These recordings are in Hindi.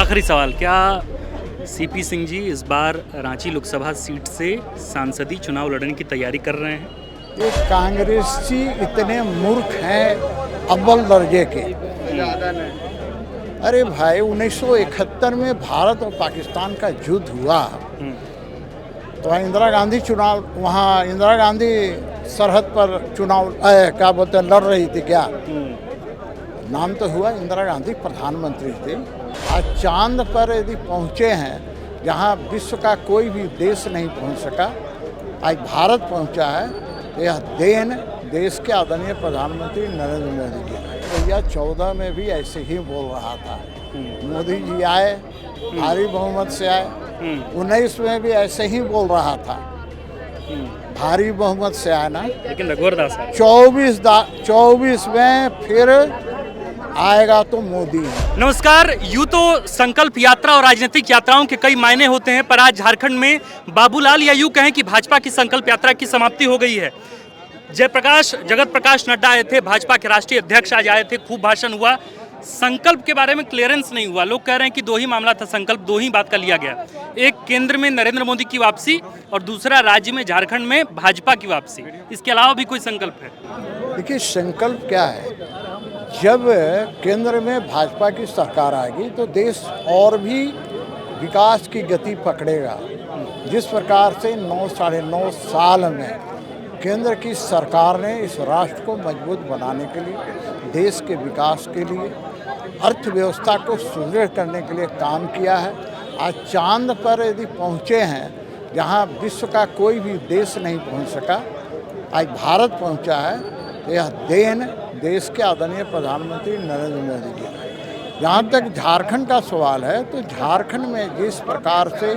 आखिरी सवाल, क्या सीपी सिंह जी इस बार रांची लोकसभा सीट से सांसदीय चुनाव लड़ने की तैयारी कर रहे हैं? ये कांग्रेसी इतने मूर्ख हैं अव्वल दर्जे के। अरे भाई 1971 में भारत और पाकिस्तान का युद्ध हुआ तो वहाँ इंदिरा गांधी सरहद पर चुनाव क्या बोलते हैं लड़ रही थी क्या? नाम तो हुआ इंदिरा गांधी प्रधानमंत्री थी। आज चांद पर यदि पहुँचे हैं जहाँ विश्व का कोई भी देश नहीं पहुँच सका, आज भारत पहुँचा है, तो यह देन देश के आदरणीय प्रधानमंत्री नरेंद्र मोदी की है। भैया 14 में भी ऐसे ही बोल रहा था, मोदी जी आए भारी बहुमत से आए। 19 में भी ऐसे ही बोल रहा था, भारी बहुमत से आया ना, लेकिन रघुवर दास है। 24 में फिर आएगा तो मोदी है। नमस्कार। यूँ तो संकल्प यात्रा और राजनीतिक यात्राओं के कई मायने होते हैं, पर आज झारखंड में बाबूलाल या यूँ कहें कि भाजपा की संकल्प यात्रा की समाप्ति हो गई है। जगत प्रकाश नड्डा आए थे, भाजपा के राष्ट्रीय अध्यक्ष आज आए थे, खूब भाषण हुआ। संकल्प के बारे में क्लियरेंस नहीं हुआ। लोग कह रहे हैं कि दो ही मामला था, संकल्प दो ही बात का लिया गया। एक केंद्र में नरेंद्र मोदी की वापसी और दूसरा राज्य में झारखंड में भाजपा की वापसी। इसके अलावा भी कोई संकल्प है? देखिए संकल्प क्या है, जब केंद्र में भाजपा की सरकार आएगी तो देश और भी विकास की गति पकड़ेगा। जिस प्रकार से 9 साल में केंद्र की सरकार ने इस राष्ट्र को मजबूत बनाने के लिए, देश के विकास के लिए, अर्थव्यवस्था को सुदृढ़ करने के लिए काम किया है। आज चांद पर यदि पहुँचे हैं जहाँ विश्व का कोई भी देश नहीं पहुँच सका, आज भारत पहुँचा है, तो यह देन देश के आदरणीय प्रधानमंत्री नरेंद्र मोदी की है। जहाँ तक झारखंड का सवाल है, तो झारखंड में जिस प्रकार से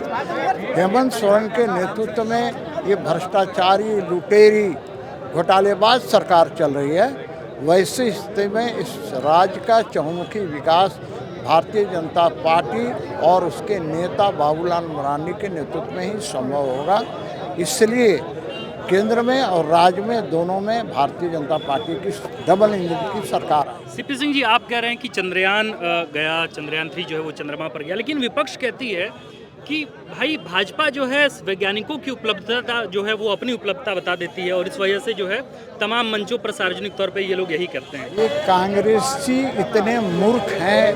हेमंत सोरेन के नेतृत्व में ये भ्रष्टाचारी, लुटेरी, घोटालेबाज सरकार चल रही है, वैसी स्थिति में इस राज्य का चहुमुखी विकास भारतीय जनता पार्टी और उसके नेता बाबूलाल मरांडी के नेतृत्व में ही संभव होगा। इसलिए केंद्र में और राज्य में दोनों में भारतीय जनता पार्टी की डबल इंजन की सरकार है। सीपी सिंह जी, आप कह रहे हैं कि चंद्रयान गया, चंद्रयान 3 जो है वो चंद्रमा पर गया, लेकिन विपक्ष कहती है कि भाई भाजपा जो है वैज्ञानिकों की उपलब्धता जो है वो अपनी उपलब्धता बता देती है और इस वजह से जो है तमाम मंचों पर सार्वजनिक तौर पे ये लोग यही करते हैं। ये कांग्रेसी इतने मूर्ख हैं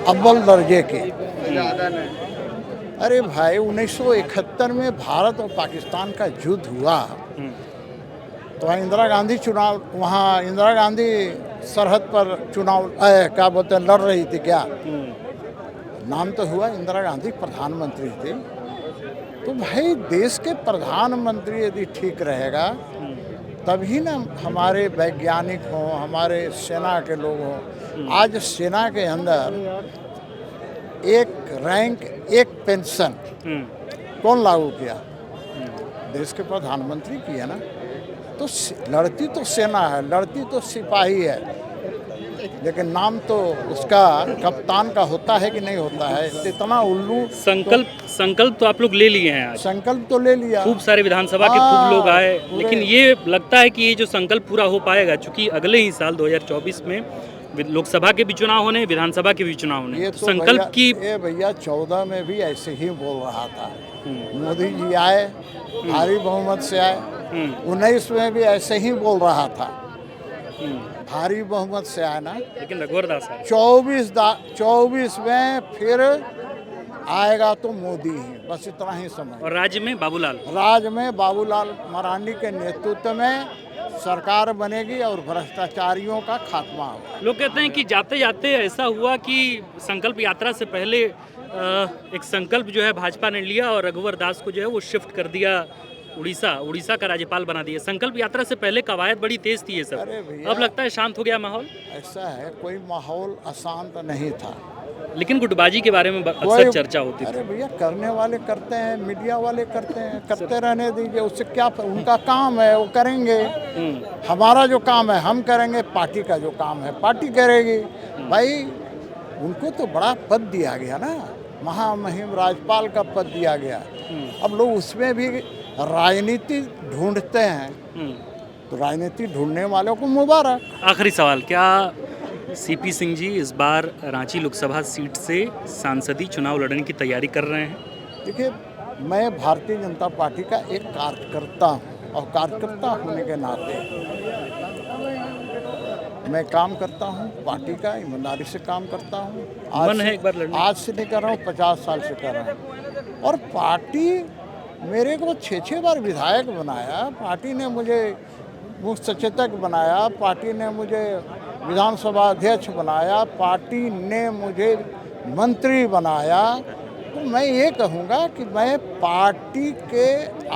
अव्वल दर्जे के। अरे भाई 1971 में भारत और पाकिस्तान का युद्ध हुआ तो वहाँ इंदिरा गांधी सरहद पर चुनाव क्या बोलते हैं लड़ रही थी क्या? नाम तो हुआ इंदिरा गांधी प्रधानमंत्री थी। तो भाई देश के प्रधानमंत्री यदि ठीक रहेगा तभी ना हमारे वैज्ञानिक हों, हमारे सेना के लोग हों। आज सेना के अंदर एक रैंक एक पेंशन कौन लागू किया? देश के प्रधानमंत्री की है ना। तो लड़ती तो सेना है, लड़ती तो सिपाही है, लेकिन नाम तो उसका कप्तान का होता है कि नहीं होता है? इतना उल्लू। संकल्प तो आप लोग ले लिए हैं आज। संकल्प तो ले लिया, खूब सारे विधानसभा के खूब लोग आए, लेकिन ये लगता है कि ये जो संकल्प पूरा हो पाएगा, चूंकि अगले ही साल 2024 में लोकसभा के भी चुनाव होने, विधानसभा के भी चुनाव होने। ये तो संकल्प की ये भैया 14 में भी ऐसे ही बोल रहा था, मोदी जी आए भारी बहुमत से आए। 19 में भी ऐसे ही बोल रहा था, भारी बहुमत से आया ना, लेकिन रघुवर दास है। 24 में फिर आएगा तो मोदी ही, बस इतना ही समझ। और राज्य में बाबूलाल मरांडी के नेतृत्व में सरकार बनेगी और भ्रष्टाचारियों का खात्मा होगा। लोग कहते हैं कि जाते जाते ऐसा हुआ कि संकल्प यात्रा से पहले एक संकल्प जो है भाजपा ने लिया और रघुवर दास को जो है वो शिफ्ट कर दिया उड़ीसा का राज्यपाल बना दिया। संकल्प यात्रा से पहले कवायद बड़ी तेज थी ये सब, अब लगता है शांत हो गया माहौल। ऐसा है, कोई माहौल अशांत नहीं था, लेकिन गुटबाजी के बारे में अक्सर चर्चा होती थी। अरे भैया करने वाले करते हैं, मीडिया वाले करते हैं, करते रहने दीजिए, उससे क्या, उनका काम है वो करेंगे। हमारा जो काम है हम करेंगे, पार्टी का जो काम है पार्टी करेगी। भाई उनको तो बड़ा पद दिया गया ना, महामहिम राज्यपाल का पद दिया गया। अब लोग उसमें भी राजनीति ढूंढते हैं, तो राजनीति ढूंढने वालों को मुबारक। आखिरी सवाल, क्या सीपी सिंह जी इस बार रांची लोकसभा सीट से सांसदीय चुनाव लड़ने की तैयारी कर रहे हैं। देखिए, मैं भारतीय जनता पार्टी का एक कार्यकर्ता हूँ और कार्यकर्ता होने के नाते मैं काम करता हूँ, पार्टी का ईमानदारी से काम करता हूँ। मन है एक बार लड़ने? आज से नहीं कर रहा हूँ, 50 साल से कर रहा हूँ। और पार्टी मेरे को 6 बार विधायक बनाया, पार्टी ने मुझे मुख्य सचेतक बनाया, पार्टी ने मुझे विधानसभा अध्यक्ष बनाया, पार्टी ने मुझे मंत्री बनाया। तो मैं ये कहूँगा कि मैं पार्टी के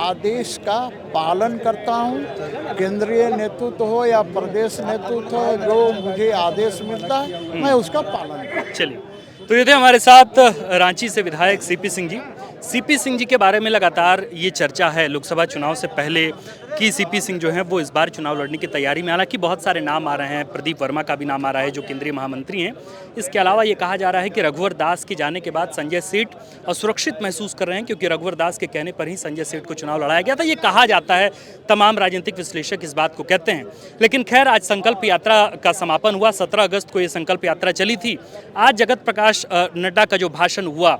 आदेश का पालन करता हूँ। केंद्रीय नेतृत्व हो या प्रदेश नेतृत्व हो, जो मुझे आदेश मिलता है मैं उसका पालन करता हूँ। चलिए, तो ये थे हमारे साथ रांची से विधायक सीपी सिंह जी। सीपी सिंह जी के बारे में लगातार ये चर्चा है लोकसभा चुनाव से पहले कि सीपी सिंह जो हैं वो इस बार चुनाव लड़ने की तैयारी में, हालांकि बहुत सारे नाम आ रहे हैं, प्रदीप वर्मा का भी नाम आ रहा है जो केंद्रीय महामंत्री हैं। इसके अलावा ये कहा जा रहा है कि रघुवर दास के जाने के बाद संजय सेठ असुरक्षित महसूस कर रहे हैं, क्योंकि रघुवर दास के कहने पर ही संजय सेठ को चुनाव लड़ाया गया था। ये कहा जाता है, तमाम राजनीतिक विश्लेषक इस बात को कहते हैं। लेकिन खैर, आज संकल्प यात्रा का समापन हुआ, 17 अगस्त को ये संकल्प यात्रा चली थी। आज जगत प्रकाश नड्डा का जो भाषण हुआ,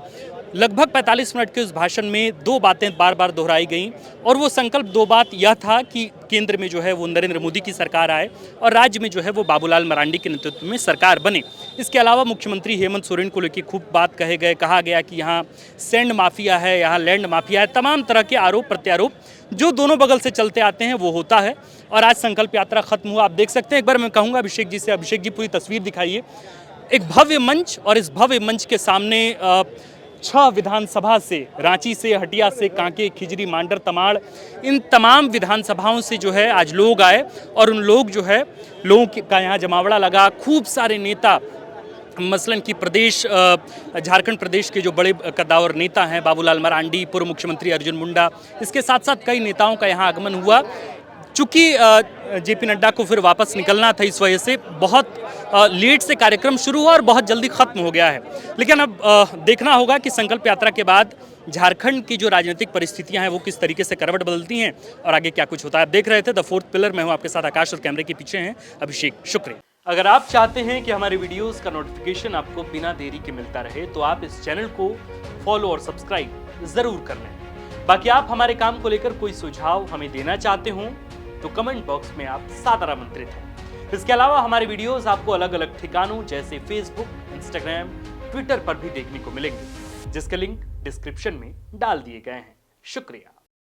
लगभग 45 मिनट के उस भाषण में 2 बातें बार बार दोहराई गईं, और वो संकल्प 2 बात यह था कि केंद्र में जो है वो नरेंद्र मोदी की सरकार आए और राज्य में जो है वो बाबूलाल मरांडी के नेतृत्व में सरकार बने। इसके अलावा मुख्यमंत्री हेमंत सोरेन को लेकर खूब बात कहा गया कि यहाँ सैंड माफिया है, यहाँ लैंड माफिया है, तमाम तरह के आरोप प्रत्यारोप जो दोनों बगल से चलते आते हैं वो होता है। और आज संकल्प यात्रा खत्म हुआ, आप देख सकते हैं। एक बार मैं कहूँगा अभिषेक जी से, अभिषेक जी पूरी तस्वीर दिखाइए। एक भव्य मंच, और इस भव्य मंच के सामने 6 विधानसभा से, रांची से, हटिया से, कांके, खिजरी, मांडर, तमाड़, इन तमाम विधानसभाओं से जो है आज लोग आए, और उन लोगों का यहाँ जमावड़ा लगा। खूब सारे नेता, मसलन कि झारखंड प्रदेश के जो बड़े कद्दावर नेता हैं, बाबूलाल मरांडी, पूर्व मुख्यमंत्री अर्जुन मुंडा, इसके साथ साथ कई नेताओं का यहाँ आगमन हुआ। चूँकि जेपी नड्डा को फिर वापस निकलना था, इस वजह से बहुत लेट से कार्यक्रम शुरू हुआ और बहुत जल्दी खत्म हो गया है। लेकिन अब देखना होगा कि संकल्प यात्रा के बाद झारखंड की जो राजनीतिक परिस्थितियां हैं वो किस तरीके से करवट बदलती हैं और आगे क्या कुछ होता है। आप देख रहे थे द फोर्थ पिलर। मैं हूं आपके साथ आकाश, और कैमरे के पीछे हैं अभिषेक। शुक्रिया। अगर आप चाहते हैं कि हमारे वीडियोस का नोटिफिकेशन आपको बिना देरी के मिलता रहे, तो आप इस चैनल को फॉलो और सब्सक्राइब जरूर कर लें। बाकी आप हमारे काम को लेकर कोई सुझाव हमें देना चाहते हो तो कमेंट बॉक्स में आप सादर आमंत्रित हैं। इसके अलावा हमारे वीडियोस आपको अलग अलग ठिकानों जैसे फेसबुक, इंस्टाग्राम, ट्विटर पर भी देखने को मिलेंगे, जिसके लिंक डिस्क्रिप्शन में डाल दिए गए हैं। शुक्रिया।